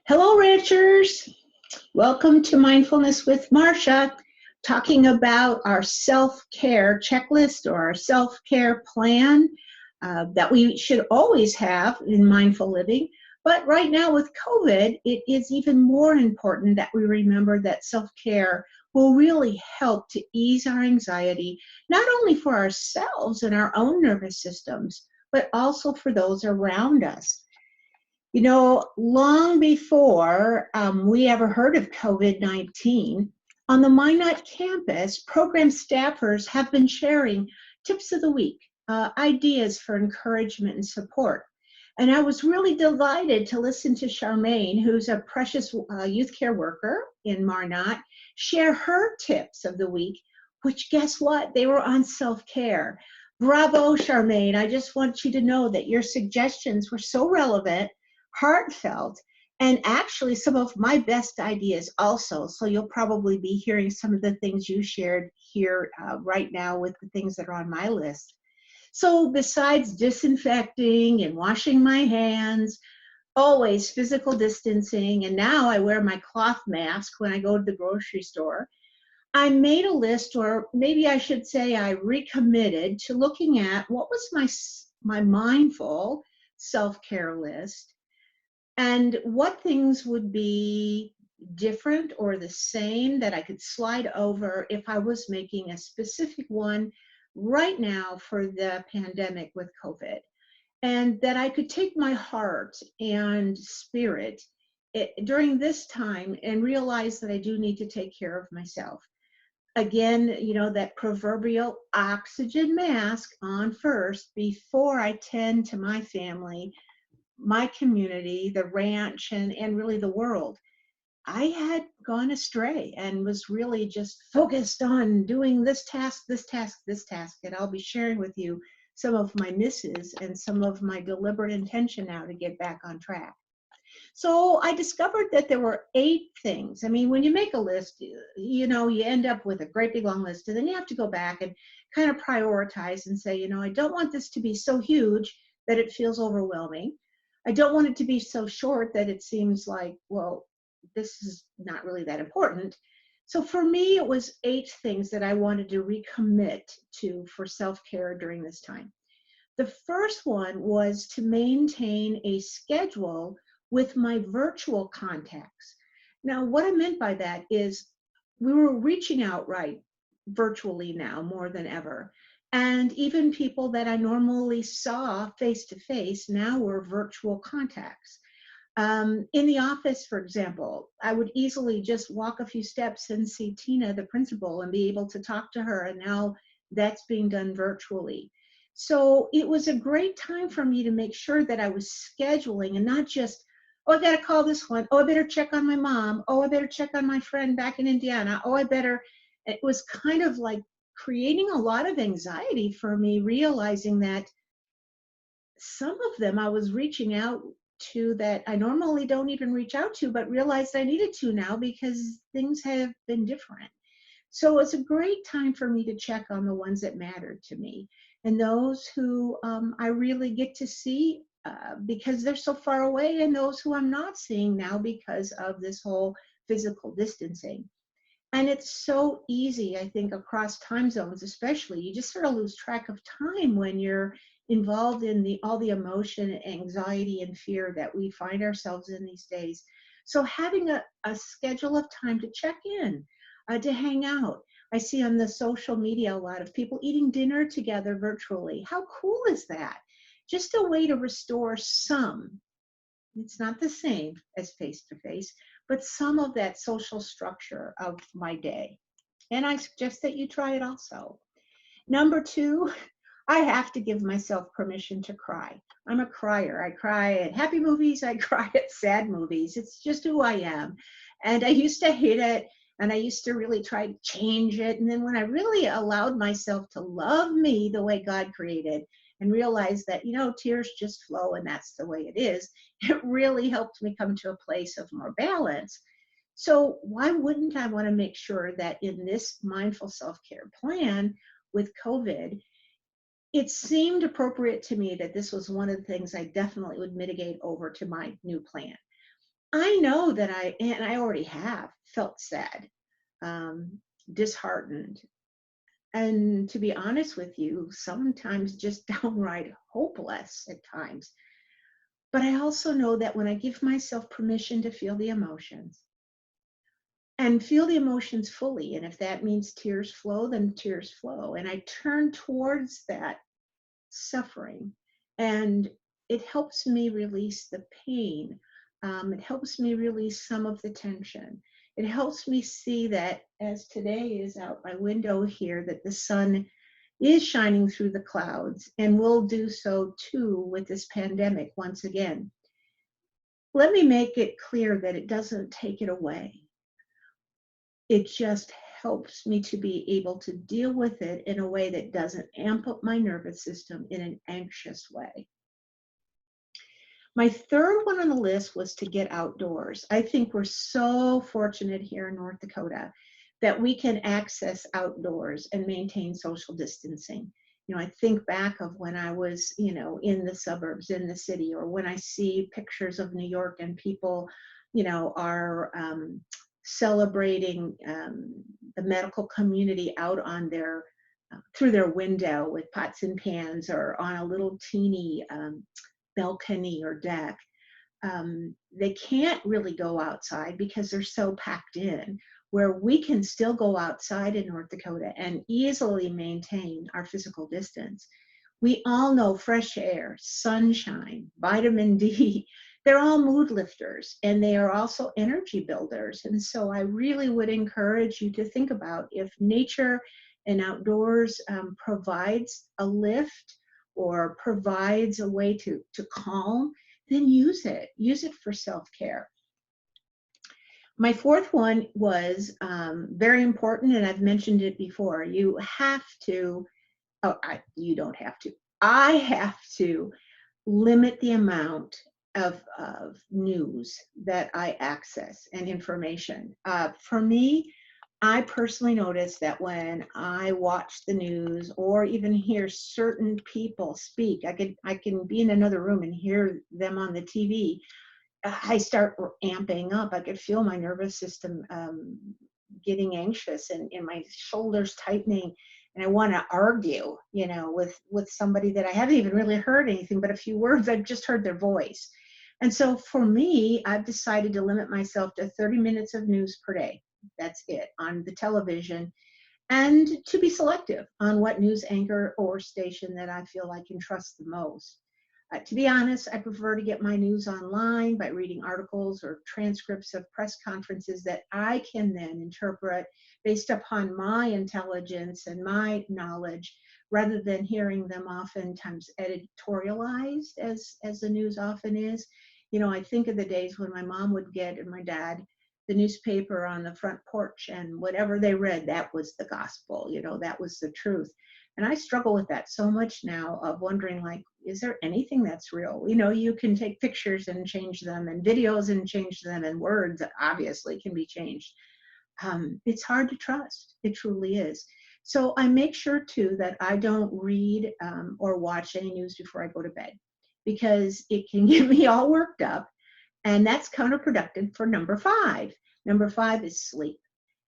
Hello, ranchers. Welcome to Mindfulness with Marsha, talking about our self care checklist or our self care plan that we should always have in mindful living. But right now, with COVID, it is even more important that we remember that self care will really help to ease our anxiety, not only for ourselves and our own nervous systems, but also for those around us. Long before we ever heard of COVID-19, on the Minot campus, program staffers have been sharing tips of the week, ideas for encouragement and support. And I was really delighted to listen to Charmaine, who's a precious youth care worker in Minot, share her tips of the week, which guess what? They were on self-care. Bravo, Charmaine. I just want you to know that your suggestions were so relevant, heartfelt, and actually some of my best ideas also. So you'll probably be hearing some of the things you shared here right now with the things that are on my list. So besides disinfecting and washing my hands, always physical distancing, and now I wear my cloth mask when I go to the grocery store, I made a list, or maybe I should say I recommitted to looking at what was my mindful self-care list and what things would be different or the same that I could slide over if I was making a specific one right now for the pandemic with COVID. And that I could take my heart and spirit during this time and realize that I do need to take care of myself. Again, that proverbial oxygen mask on first before I tend to my family, my community, the ranch, and really the world. I had gone astray and was really just focused on doing this task, this task, this task. And I'll be sharing with you some of my misses and some of my deliberate intention now to get back on track. So I discovered that there were 8 things. I mean, when you make a list, you end up with a great big long list, and then you have to go back and kind of prioritize and say, I don't want this to be so huge that it feels overwhelming. I don't want it to be so short that it seems like, well, this is not really that important. So for me, it was 8 things that I wanted to recommit to for self-care during this time. The first one was to maintain a schedule with my virtual contacts. Now, what I meant by that is we were reaching out right virtually now more than ever. And even people that I normally saw face to face now were virtual contacts. In the office, for example, I would easily just walk a few steps and see Tina, the principal, and be able to talk to her. And now that's being done virtually. So it was a great time for me to make sure that I was scheduling and not just, oh, I got to call this one. Oh, I better check on my mom. Oh, I better check on my friend back in Indiana. Oh, I better. It was kind of like creating a lot of anxiety for me, realizing that some of them I was reaching out to that I normally don't even reach out to, but realized I needed to now because things have been different. So it's a great time for me to check on the ones that mattered to me and those who I really get to see because they're so far away, and those who I'm not seeing now because of this whole physical distancing. And it's so easy, I think, across time zones, especially. You just sort of lose track of time when you're involved in all the emotion, anxiety, and fear that we find ourselves in these days. So having a schedule of time to check in, to hang out. I see on the social media a lot of people eating dinner together virtually. How cool is that? Just a way to restore some, it's not the same as face to face, but some of that social structure of my day. And I suggest that you try it also. Number 2, I have to give myself permission to cry. I'm a crier. I cry at happy movies, I cry at sad movies. It's just who I am. And I used to hate it, and I used to really try to change it. And then when I really allowed myself to love me the way God created and realize that, tears just flow and that's the way it is, it really helped me come to a place of more balance. So why wouldn't I want to make sure that in this mindful self-care plan with COVID, it seemed appropriate to me that this was one of the things I definitely would mitigate over to my new plan. I know that and I already have felt sad, um, disheartened, and to be honest with you, sometimes just downright hopeless at times. But I also know that when I give myself permission to feel the emotions and feel the emotions fully, and if that means tears flow, then tears flow. And I turn towards that suffering, and it helps me release the pain. It helps me release some of the tension. It helps me see that as today is out my window here, that the sun is shining through the clouds and will do so too with this pandemic once again. Let me make it clear that it doesn't take it away. It just helps me to be able to deal with it in a way that doesn't amp up my nervous system in an anxious way. My third one on the list was to get outdoors. I think we're so fortunate here in North Dakota that we can access outdoors and maintain social distancing. You know, I think back of when I was, in the suburbs, in the city, or when I see pictures of New York and people, are celebrating the medical community out on their through their window with pots and pans or on a little teeny balcony or deck. They can't really go outside because they're so packed in, where we can still go outside in North Dakota and easily maintain our physical distance. We all know fresh air, sunshine, vitamin D, they're all mood lifters, and they are also energy builders. And so I really would encourage you to think about if nature and outdoors provides a lift or provides a way to calm, then use it for self-care. My fourth one was very important, and I've mentioned it before. You have to, you don't have to, I have to limit the amount of news that I access and information. For me, I personally notice that when I watch the news or even hear certain people speak, I can be in another room and hear them on the TV. I start amping up. I could feel my nervous system getting anxious and my shoulders tightening, and I want to argue, with somebody that I haven't even really heard anything but a few words. I've just heard their voice. And so for me, I've decided to limit myself to 30 minutes of news per day. That's it on the television, and to be selective on what news anchor or station that I feel I can trust the most. To be honest, I prefer to get my news online by reading articles or transcripts of press conferences that I can then interpret based upon my intelligence and my knowledge, rather than hearing them oftentimes editorialized as the news often is. I think of the days when my mom would get, and my dad, the newspaper on the front porch, and whatever they read, that was the gospel, that was the truth. And I struggle with that so much now, of wondering, like, is there anything that's real? You can take pictures and change them, and videos and change them, and words obviously can be changed. It's hard to trust. It truly is. So I make sure too that I don't read or watch any news before I go to bed, because it can get me all worked up, and that's counterproductive for number five. Number five is sleep.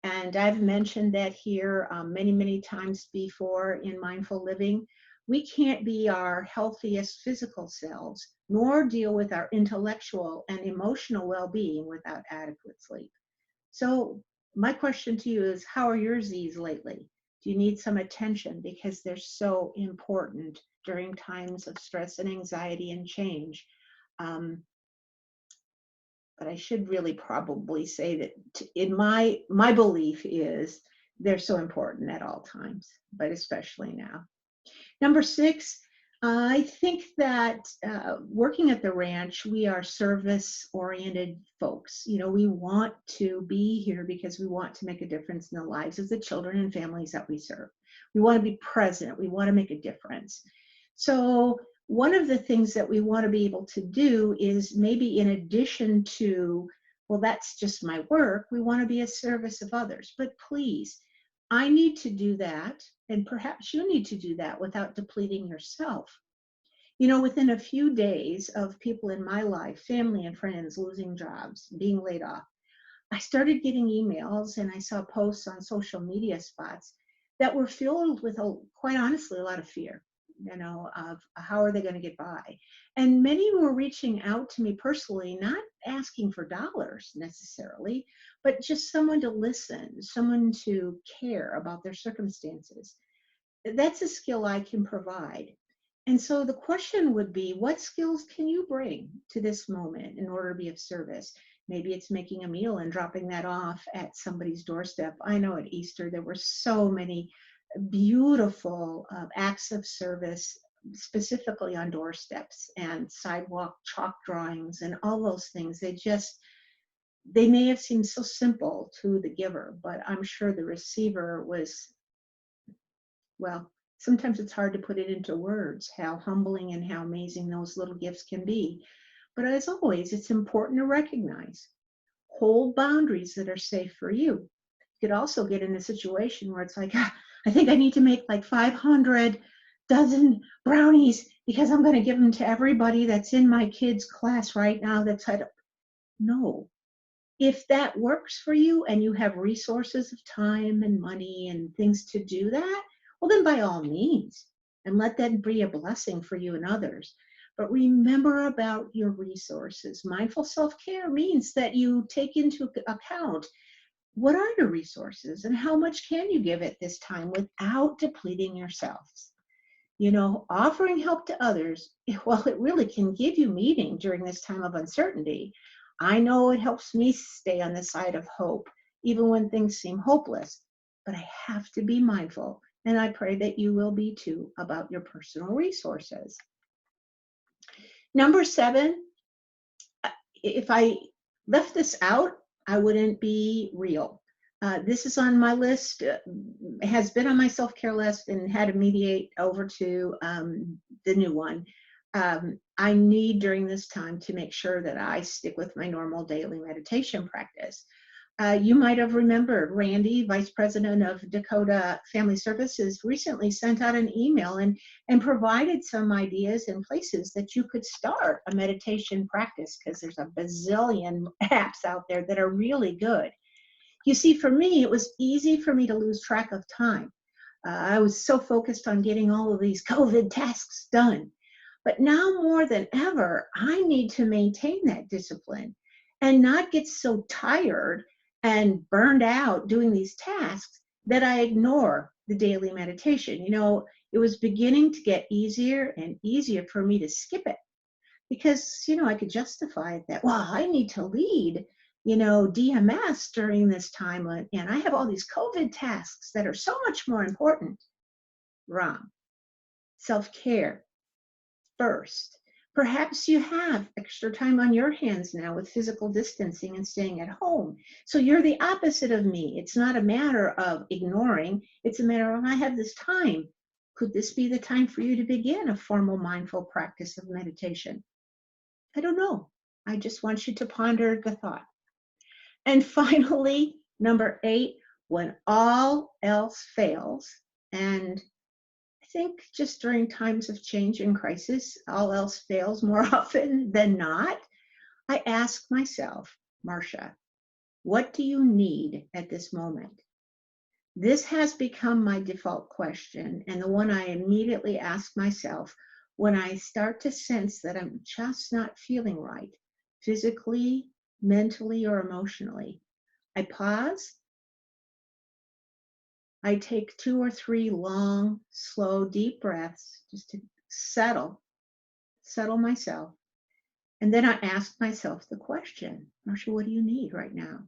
And I've mentioned that here many, many times before in mindful living. We can't be our healthiest physical selves, nor deal with our intellectual and emotional well-being without adequate sleep. So my question to you is, how are your Z's lately? Do you need some attention? Because they're so important during times of stress and anxiety and change. But I should really probably say that in my belief is they're so important at all times, but especially now. Number six, I think that working at the ranch, we are service-oriented folks. We want to be here because we want to make a difference in the lives of the children and families that we serve. We want to be present. We want to make a difference. So one of the things that we want to be able to do is, maybe in addition to, well, that's just my work, we want to be a service of others. But please, I need to do that, and perhaps you need to do that without depleting yourself. Within a few days of people in my life, family and friends losing jobs, being laid off, I started getting emails and I saw posts on social media spots that were filled with, quite honestly, a lot of fear, of how are they going to get by. And many were reaching out to me personally, not asking for dollars necessarily, but just someone to listen, someone to care about their circumstances. That's a skill I can provide. And so the question would be, what skills can you bring to this moment in order to be of service? Maybe it's making a meal and dropping that off at somebody's doorstep. I know at Easter there were so many beautiful acts of service, specifically on doorsteps and sidewalk chalk drawings and all those things. They may have seemed so simple to the giver, but I'm sure the receiver was, well, sometimes it's hard to put it into words how humbling and how amazing those little gifts can be. But as always, it's important to recognize, hold boundaries that are safe for you. You could also get in a situation where it's like, I think I need to make like 500 dozen brownies because I'm going to give them to everybody that's in my kids' class right now. No. If that works for you and you have resources of time and money and things to do that, well, then by all means, and let that be a blessing for you and others. But remember about your resources. Mindful self-care means that you take into account what are your resources and how much can you give at this time without depleting yourselves. Offering help to others, well, it really can give you meaning during this time of uncertainty. I know it helps me stay on the side of hope, even when things seem hopeless, but I have to be mindful, and I pray that you will be too, about your personal resources. Number 7, if I left this out, I wouldn't be real. This is on my list, has been on my self-care list and had to mediate over to the new one. I need during this time to make sure that I stick with my normal daily meditation practice. You might have remembered Randy, Vice President of Dakota Family Services, recently sent out an email and provided some ideas and places that you could start a meditation practice, because there's a bazillion apps out there that are really good. You see, for me, it was easy for me to lose track of time. I was so focused on getting all of these COVID tasks done. But now more than ever, I need to maintain that discipline and not get so tired and burned out doing these tasks that I ignore the daily meditation. It was beginning to get easier and easier for me to skip it because, I could justify it that, well, I need to lead, DMS during this time, and I have all these COVID tasks that are so much more important. Wrong. Self-care first. Perhaps you have extra time on your hands now with physical distancing and staying at home. So you're the opposite of me. It's not a matter of ignoring, it's a matter of, I have this time. Could this be the time for you to begin a formal mindful practice of meditation? I don't know. I just want you to ponder the thought. And finally, number 8, when all else fails, and I think just during times of change and crisis, all else fails more often than not, I ask myself, Marcia, what do you need at this moment? This has become my default question, and the one I immediately ask myself when I start to sense that I'm just not feeling right, physically, mentally, or emotionally. I pause. I take 2 or 3 long, slow, deep breaths just to settle myself. And then I ask myself the question, Marcia, what do you need right now?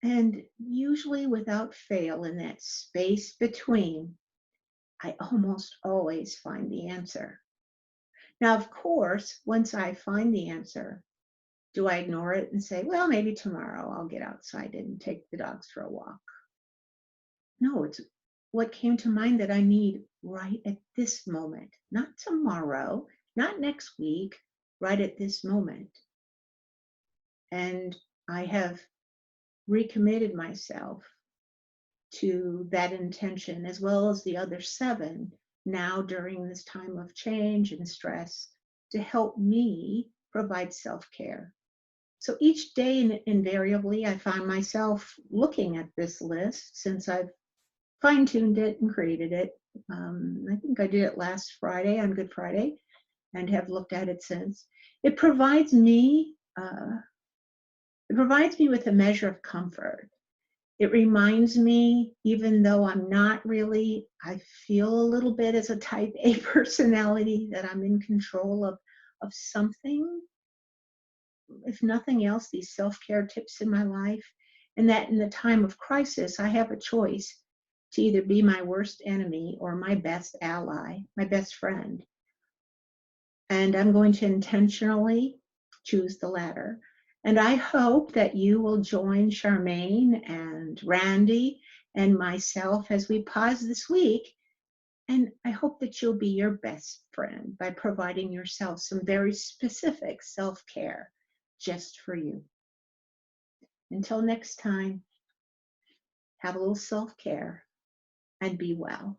And usually without fail, in that space between, I almost always find the answer. Now, of course, once I find the answer, do I ignore it and say, well, maybe tomorrow I'll get outside and take the dogs for a walk? No, it's what came to mind that I need right at this moment, not tomorrow, not next week, right at this moment. And I have recommitted myself to that intention, as well as the other 7, now during this time of change and stress to help me provide self-care. So each day, invariably, I find myself looking at this list since I've fine-tuned it and created it. I think I did it last Friday on Good Friday and have looked at it since. It provides me with a measure of comfort. It reminds me, even though I'm not really, I feel a little bit as a type A personality, that I'm in control of something, if nothing else, these self-care tips in my life, and that in the time of crisis, I have a choice to either be my worst enemy or my best ally, my best friend. And I'm going to intentionally choose the latter. And I hope that you will join Charmaine and Randy and myself as we pause this week. And I hope that you'll be your best friend by providing yourself some very specific self-care just for you. Until next time, have a little self-care and be well.